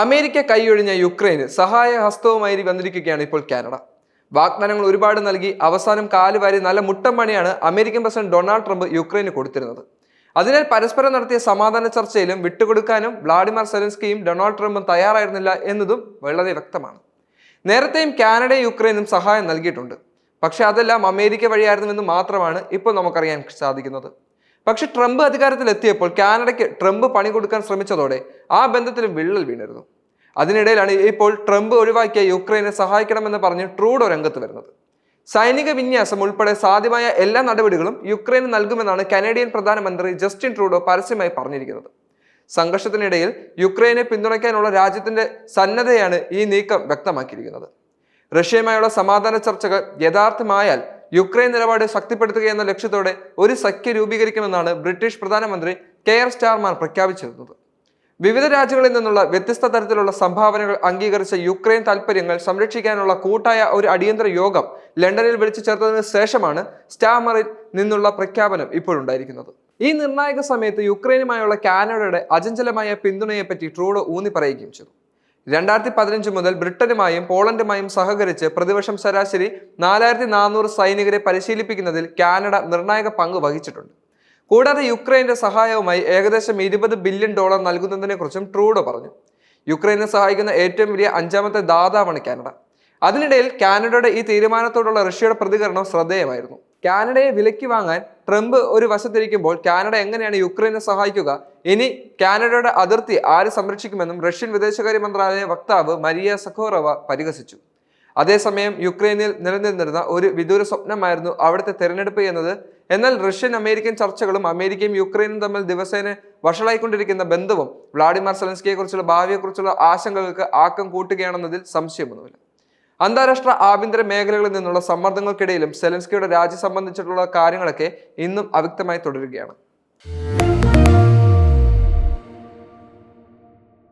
America കൈയൊഴിഞ്ഞ യുക്രൈന് സഹായ ഹസ്തവുമായി വന്നിരിക്കുകയാണ് ഇപ്പോൾ കാനഡ. വാഗ്ദാനങ്ങൾ ഒരുപാട് നൽകി അവസാനം കാലുവാരി നല്ല മുട്ടം പണിയാണ് അമേരിക്കൻ പ്രസിഡന്റ് ഡൊണാൾഡ് ട്രംപ് യുക്രൈന് കൊടുത്തിരുന്നത്. അതിനാൽ പരസ്പരം നടത്തിയ സമാധാന ചർച്ചയിലും വിട്ടുകൊടുക്കാനും വ്ളാഡിമിർ സെലൻസ്കിയും ഡൊണാൾഡ് ട്രംപും തയ്യാറായിരുന്നില്ല എന്നതും വളരെ വ്യക്തമാണ്. നേരത്തെയും കാനഡയും യുക്രൈനും സഹായം നൽകിയിട്ടുണ്ട്. പക്ഷെ അതെല്ലാം അമേരിക്ക വഴിയായിരുന്നുവെന്ന് മാത്രമാണ് ഇപ്പോൾ നമുക്കറിയാൻ സാധിക്കുന്നത്. പക്ഷെ ട്രംപ് അധികാരത്തിലെത്തിയപ്പോൾ കാനഡയ്ക്ക് ട്രംപ് പണി കൊടുക്കാൻ ശ്രമിച്ചതോടെ ആ ബന്ധത്തിലും വിള്ളൽ വീണിരുന്നു. അതിനിടയിലാണ് ഇപ്പോൾ ട്രംപ് ഒഴിവാക്കിയ യുക്രൈനെ സഹായിക്കണമെന്ന് പറഞ്ഞ് ട്രൂഡോ രംഗത്ത് വരുന്നത്. സൈനിക വിന്യാസം ഉൾപ്പെടെ സാധ്യമായ എല്ലാ നടപടികളും യുക്രൈന് നൽകുമെന്നാണ് കനേഡിയൻ പ്രധാനമന്ത്രി ജസ്റ്റിൻ ട്രൂഡോ പരസ്യമായി പറഞ്ഞിരിക്കുന്നത്. സംഘർഷത്തിനിടയിൽ യുക്രൈനെ പിന്തുണയ്ക്കാനുള്ള രാജ്യത്തിന്റെ സന്നദ്ധയാണ് ഈ നീക്കം വ്യക്തമാക്കിയിരിക്കുന്നത്. റഷ്യയുമായുള്ള സമാധാന ചർച്ചകൾ യഥാർത്ഥമായാൽ യുക്രൈൻ നിലപാട് ശക്തിപ്പെടുത്തുക എന്ന ലക്ഷ്യത്തോടെ ഒരു സഖ്യം രൂപീകരിക്കുമെന്നാണ് ബ്രിട്ടീഷ് പ്രധാനമന്ത്രി കെയർ സ്റ്റാർമർ പ്രഖ്യാപിച്ചിരുന്നത്. വിവിധ രാജ്യങ്ങളിൽ നിന്നുള്ള വ്യത്യസ്ത തരത്തിലുള്ള സംഭാവനകൾ അംഗീകരിച്ച യുക്രൈൻ താൽപര്യങ്ങൾ സംരക്ഷിക്കാനുള്ള കൂട്ടായ ഒരു അടിയന്തര യോഗം ലണ്ടനിൽ വിളിച്ചു ചേർത്തതിനു ശേഷമാണ് സ്റ്റാർമറിൽ നിന്നുള്ള പ്രഖ്യാപനം ഇപ്പോഴുണ്ടായിരിക്കുന്നത്. ഈ നിർണായക സമയത്ത് യുക്രൈനുമായുള്ള കാനഡയുടെ അചഞ്ചലമായ പിന്തുണയെപ്പറ്റി ട്രൂഡോ ഊന്നി പറയുകയും ചെയ്തു. 2015 മുതൽ ബ്രിട്ടനുമായും പോളണ്ടുമായും സഹകരിച്ച് പ്രതിവർഷം ശരാശരി 4400 സൈനികരെ പരിശീലിപ്പിക്കുന്നതിൽ കാനഡ നിർണായക പങ്ക് വഹിച്ചിട്ടുണ്ട്. കൂടാതെ യുക്രൈന്റെ സഹായവുമായി ഏകദേശം $20 ബില്യൺ നൽകുന്നതിനെ കുറിച്ചും ട്രൂഡോ പറഞ്ഞു. യുക്രൈനെ സഹായിക്കുന്ന ഏറ്റവും വലിയ 5ാമത്തെ ദാതാവാണ് കാനഡ. അതിനിടയിൽ കാനഡയുടെ ഈ തീരുമാനത്തോടുള്ള റഷ്യയുടെ പ്രതികരണം ശ്രദ്ധേയമായിരുന്നു. കാനഡയെ വിലയ്ക്ക് വാങ്ങാൻ ട്രംപ് ഒരു വശത്തിരിക്കുമ്പോൾ കാനഡ എങ്ങനെയാണ് യുക്രൈനെ സഹായിക്കുക? ഇനി കാനഡയുടെ അതിർത്തി ആര് സംരക്ഷിക്കുമെന്നും റഷ്യൻ വിദേശകാര്യ മന്ത്രാലയ വക്താവ് മരിയ സഖോറോവ പരിഹസിച്ചു. അതേസമയം യുക്രൈനിൽ നിലനിന്നിരുന്ന ഒരു വിദൂര സ്വപ്നമായിരുന്നു അവിടുത്തെ തെരഞ്ഞെടുപ്പ് എന്നത്. എന്നാൽ റഷ്യൻ അമേരിക്കൻ ചർച്ചകളും അമേരിക്കയും യുക്രൈനും തമ്മിൽ ദിവസേന വഷളായിക്കൊണ്ടിരിക്കുന്ന ബന്ധവും വ്ളാഡിമിർ സെലൻസ്കിയെക്കുറിച്ചുള്ള ഭാവിയെക്കുറിച്ചുള്ള ആശങ്കകൾക്ക് ആക്കം കൂട്ടുകയാണെന്നതിൽ സംശയമൊന്നുമില്ല. അന്താരാഷ്ട്ര ആഭ്യന്തര മേഖലകളിൽ നിന്നുള്ള സമ്മർദ്ദങ്ങൾക്കിടയിലും സെലൻസ്കിയുടെ രാജി സംബന്ധിച്ചിട്ടുള്ള കാര്യങ്ങളൊക്കെ ഇന്നും അവ്യക്തമായി തുടരുകയാണ്.